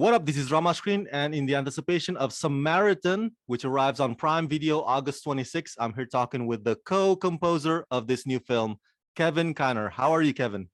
What up? This is Rama Screen, and in the anticipation of Samaritan, which arrives on Prime Video August 26th, I'm here talking with the co-composer of this new film, Kevin Kiner. How are you, Kevin?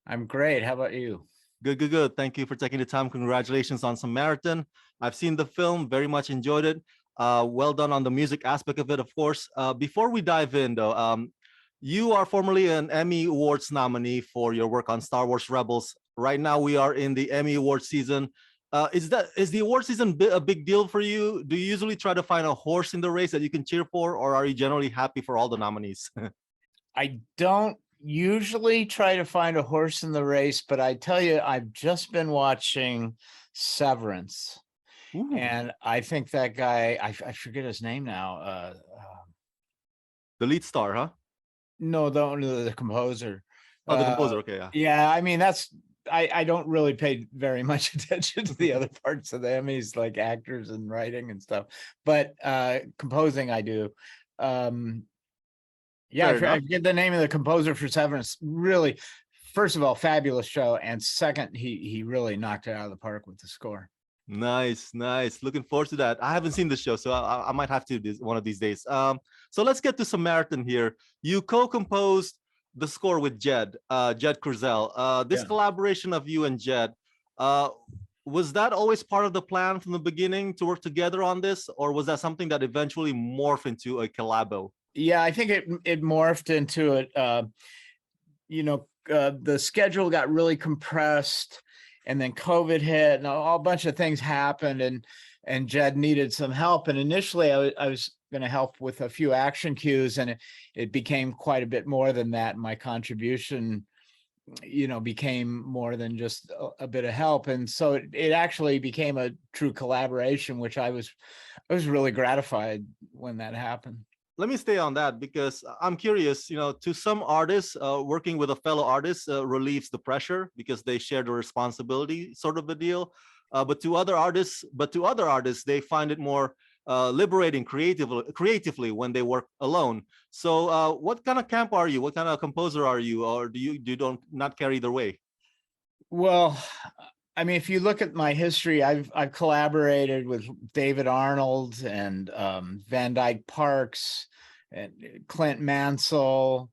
I'm great. How about you? Good, good, good. Thank you for taking the time. Congratulations on Samaritan. I've seen the film, very much enjoyed it. Well done on the music aspect of it, of course. Before we dive in, though, you are formerly an Emmy Awards nominee for your work on Star Wars Rebels. Right now, we are in the Emmy Awards season. Is the award season a big deal for you? Do you usually try to find a horse in the race that you can cheer for, or are you generally happy for all the nominees? I don't usually try to find a horse in the race, but I tell you, I've just been watching Severance. Ooh. And I think that guy, I forget his name now. The lead star, huh? No, the composer. Oh, the composer. Okay, yeah. Yeah, I mean, I don't really pay very much attention to the other parts of the Emmys, like actors and writing and stuff, but composing I do. Yeah, I forget the name of the composer for Severance. Really, first of all, fabulous show, and second, he really knocked it out of the park with the score. Nice, nice. Looking forward to that. I haven't seen the show, so I might have to one of these days. So let's get to Samaritan here. You co-composed the score with Jed Curzel. This collaboration of you and Jed, was that always part of the plan from the beginning to work together on this, or was that something that eventually morphed into a collabo? Yeah, I think it morphed into it. The schedule got really compressed, and then COVID hit, and a bunch of things happened, and Jed needed some help. And initially, I was going to help with a few action cues, and it became quite a bit more than that. My contribution, became more than just a bit of help, and so it actually became a true collaboration, which I was really gratified when that happened. Let me stay on that because I'm curious, to some artists, working with a fellow artist relieves the pressure because they share the responsibility, sort of a deal. But to other artists, they find it more liberating creatively when they work alone. So what kind of camp are you? What kind of composer are you? Or do you not carry either way? Well, I mean, if you look at my history, I've collaborated with David Arnold and Van Dyke Parks and Clint Mansell,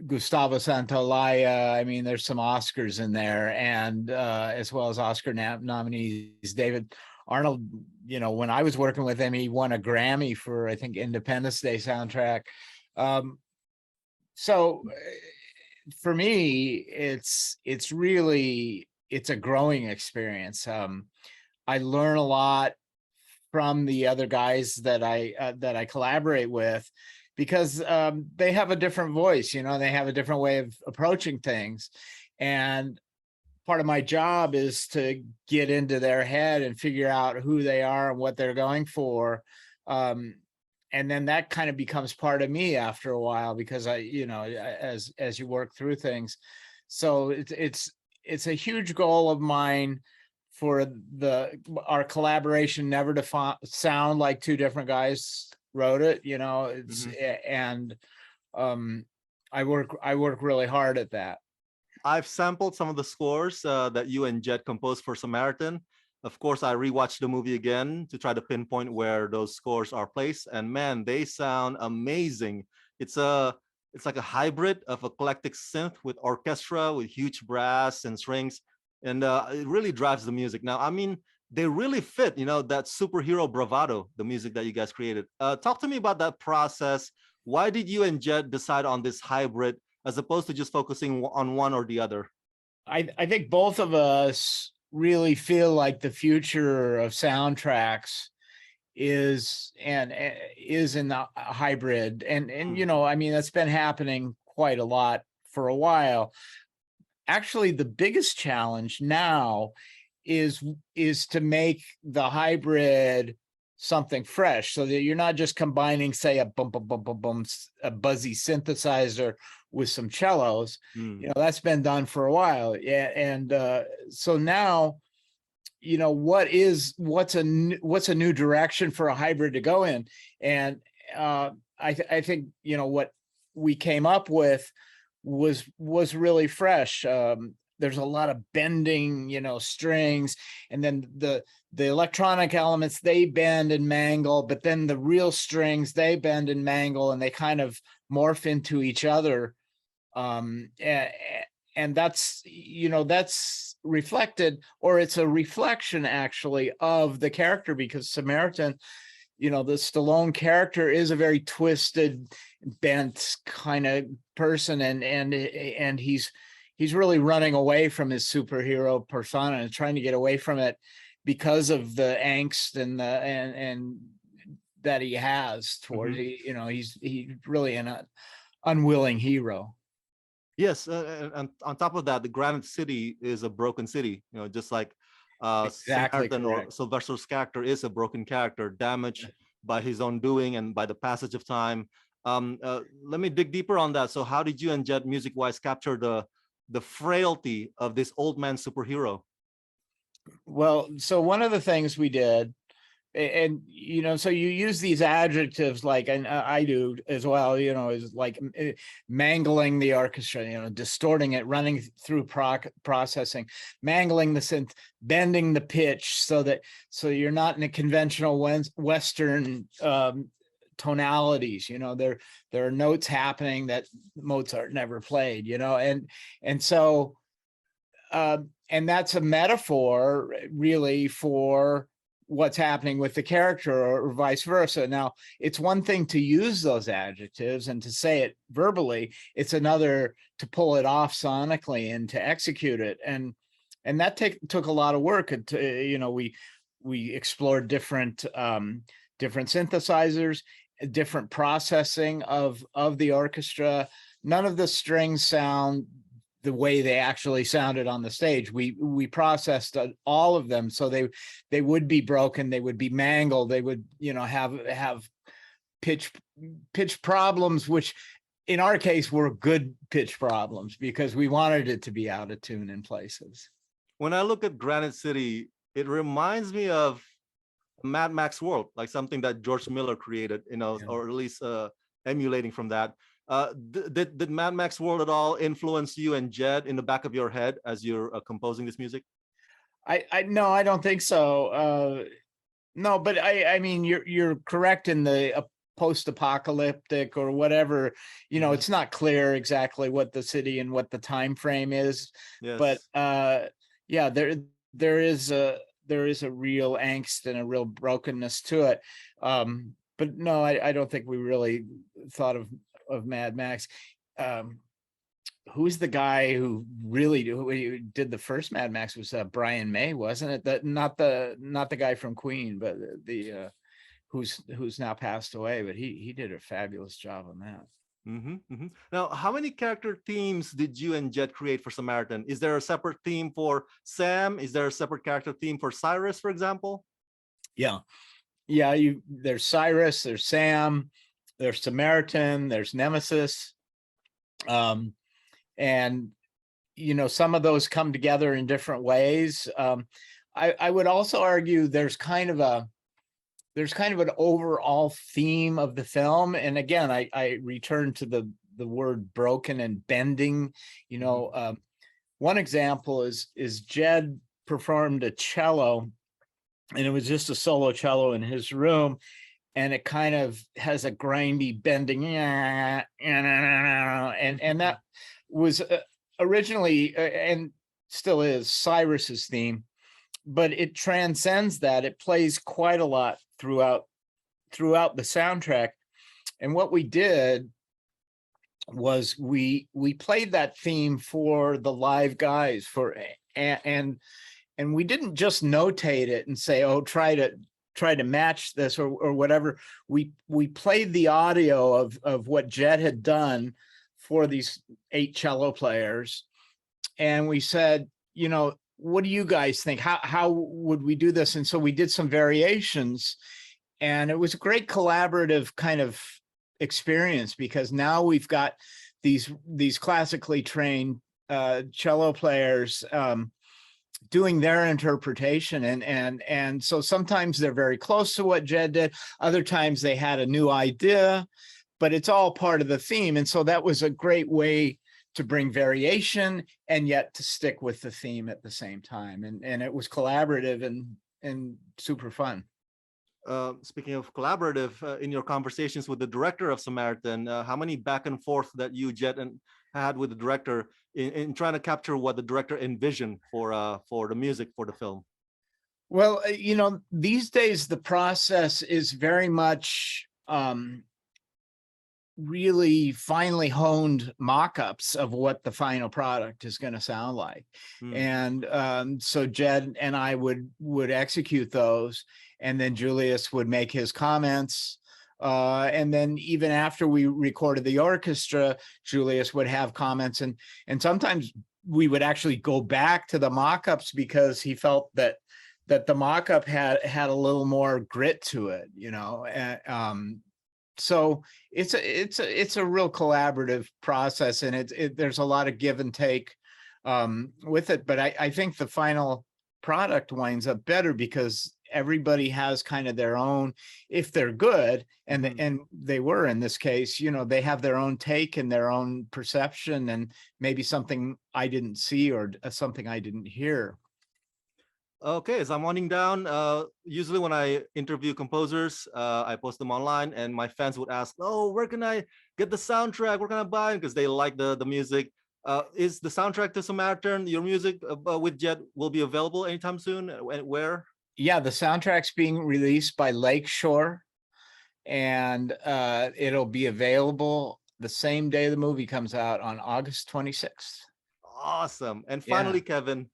Gustavo Santaolalla. I mean, there's some Oscars in there, and as well as Oscar nominees. David Arnold, when I was working with him, he won a Grammy for, I think, Independence Day soundtrack. So for me, it's a growing experience. I learn a lot from the other guys that I collaborate with, because they have a different voice, they have a different way of approaching things. And part of my job is to get into their head and figure out who they are and what they're going for. And then that kind of becomes part of me after a while, because as you work through things. So it's a huge goal of mine for our collaboration never to sound like two different guys wrote it. And I work really hard at that. I've sampled some of the scores that you and Jed composed for Samaritan. Of course, I rewatched the movie again to try to pinpoint where those scores are placed, and man, they sound amazing. It's like a hybrid of eclectic synth with orchestra, with huge brass and strings, and it really drives the music. Now, I mean, they really fit, that superhero bravado, the music that you guys created. Talk to me about that process. Why did you and Jed decide on this hybrid as opposed to just focusing on one or the other? I think both of us really feel like the future of soundtracks is in the hybrid, and I mean, that's been happening quite a lot for a while. Actually, the biggest challenge now is to make the hybrid something fresh, so that you're not just combining, say, a buzzy synthesizer with some cellos. That's been done for a while. Yeah, and so now, what's a new direction for a hybrid to go in? And I think what we came up with was really fresh. there's a lot of bending, strings, and then the electronic elements, they bend and mangle, but then the real strings, they bend and mangle, and they kind of morph into each other. And that's, that's reflected, or it's a reflection actually of the character, because Samaritan, the Stallone character is a very twisted, bent kind of person, and he's really running away from his superhero persona and trying to get away from it because of the angst and that he has towards, he's really an unwilling hero. Yes, and on top of that, the Granite City is a broken city. Just like Exactly Samaritan or correct. Sylvester's character is a broken character, damaged by his own doing and by the passage of time. Let me dig deeper on that. So, how did you and Jet, music-wise, capture the frailty of this old man superhero? Well, so one of the things we did, and so you use these adjectives like, and I do as well, is like mangling the orchestra, distorting it, running through processing, mangling the synth, bending the pitch so you're not in a conventional Western tonalities. There are notes happening that Mozart never played, and so and that's a metaphor really for what's happening with the character, or vice versa. Now, it's one thing to use those adjectives and to say it verbally. It's another to pull it off sonically and to execute it. And that took a lot of work. We explored different synthesizers, different processing of the orchestra. None of the strings sound the way they actually sounded on the stage. We processed all of them, so they would be broken, they would be mangled, they would have pitch problems, which in our case were good pitch problems because we wanted it to be out of tune in places. When I look at Granite City, it reminds me of Mad Max world, like something that George Miller created, or at least emulating from that. Did Mad Max World at all influence you and Jed in the back of your head as you're composing this music? No, I don't think so. No, but I mean, you're correct in the post-apocalyptic or whatever. It's not clear exactly what the city and what the time frame is. Yes. But yeah, there is a real angst and a real brokenness to it. But no, I don't think we really thought of Mad Max. Who's the guy who did the first Mad Max? Was Brian May, wasn't it? That not the guy from Queen, but the who's now passed away, but he did a fabulous job on that. Now, how many character themes did you and Jed create for Samaritan? Is there a separate theme for Sam? Is there a separate character theme for Cyrus, for example? Yeah, there's Cyrus, there's Sam, there's Samaritan, there's Nemesis. And some of those come together in different ways. I would also argue there's kind of an overall theme of the film. And again, I return to the word broken and bending. One example is Jed performed a cello, and it was just a solo cello in his room, and it kind of has a grindy bending, and that was originally and still is Cyrus's theme, but it transcends that. It plays quite a lot throughout the soundtrack. And what we did was we played that theme for the live guys and we didn't just notate it and say, oh, try to match this or whatever. We played the audio of what Jed had done for these 8 cello players, and we said, what do you guys think? How would we do this? And so we did some variations, and it was a great collaborative kind of experience, because now we've got these classically trained cello players doing their interpretation, and so sometimes they're very close to what Jed did, other times they had a new idea, but it's all part of the theme. And so that was a great way to bring variation and yet to stick with the theme at the same time. And it was collaborative and super fun. Speaking of collaborative, in your conversations with the director of Samaritan, how many back and forth that you, Jet, and had with the director in trying to capture what the director envisioned for the music for the film? Well, these days the process is very much really finely honed mock-ups of what the final product is going to sound like. And so Jed and I would execute those, and then Julius would make his comments. And then even after we recorded the orchestra, Julius would have comments, and sometimes we would actually go back to the mock-ups because he felt that the mock-up had a little more grit to it, so it's a real collaborative process, and there's a lot of give and take with it. But I think the final product winds up better because everybody has kind of their own, if they're good, and they were in this case, they have their own take and their own perception, and maybe something I didn't see or something I didn't hear. Okay, as I'm winding down, usually when I interview composers, I post them online, and my fans would ask, "Oh, where can I get the soundtrack? Where can I buy it?" Because they like the music. Is the soundtrack to Samaritan, your music with Jet, will be available anytime soon? And where? Yeah, the soundtrack's being released by Lakeshore, and it'll be available the same day the movie comes out on August 26th. Awesome. And finally, Kevin,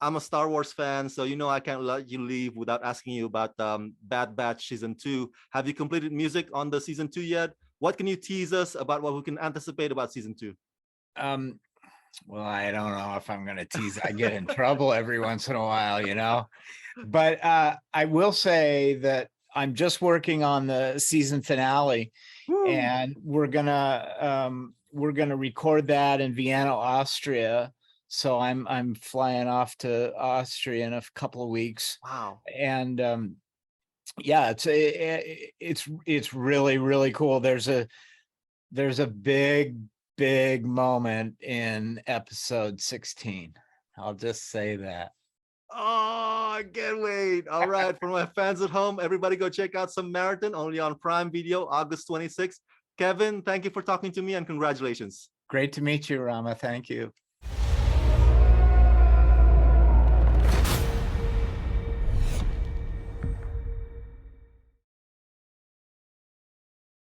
I'm a Star Wars fan, so I can't let you leave without asking you about Bad Batch Season 2. Have you completed music on the Season 2 yet? What can you tease us about what we can anticipate about Season 2? Well, I don't know if I'm going to tease. I get in trouble every once in a while, But I will say that I'm just working on the season finale. Woo. And we're gonna record that in Vienna, Austria. So I'm flying off to Austria in a couple of weeks. Wow. And yeah, it's really, really cool. There's a big moment in episode 16. I'll just say that. Oh, I can't wait. All right, for my fans at home, everybody go check out Samaritan, only on Prime Video, August 26th. Kevin, thank you for talking to me, and congratulations. Great to meet you, Rama. Thank you.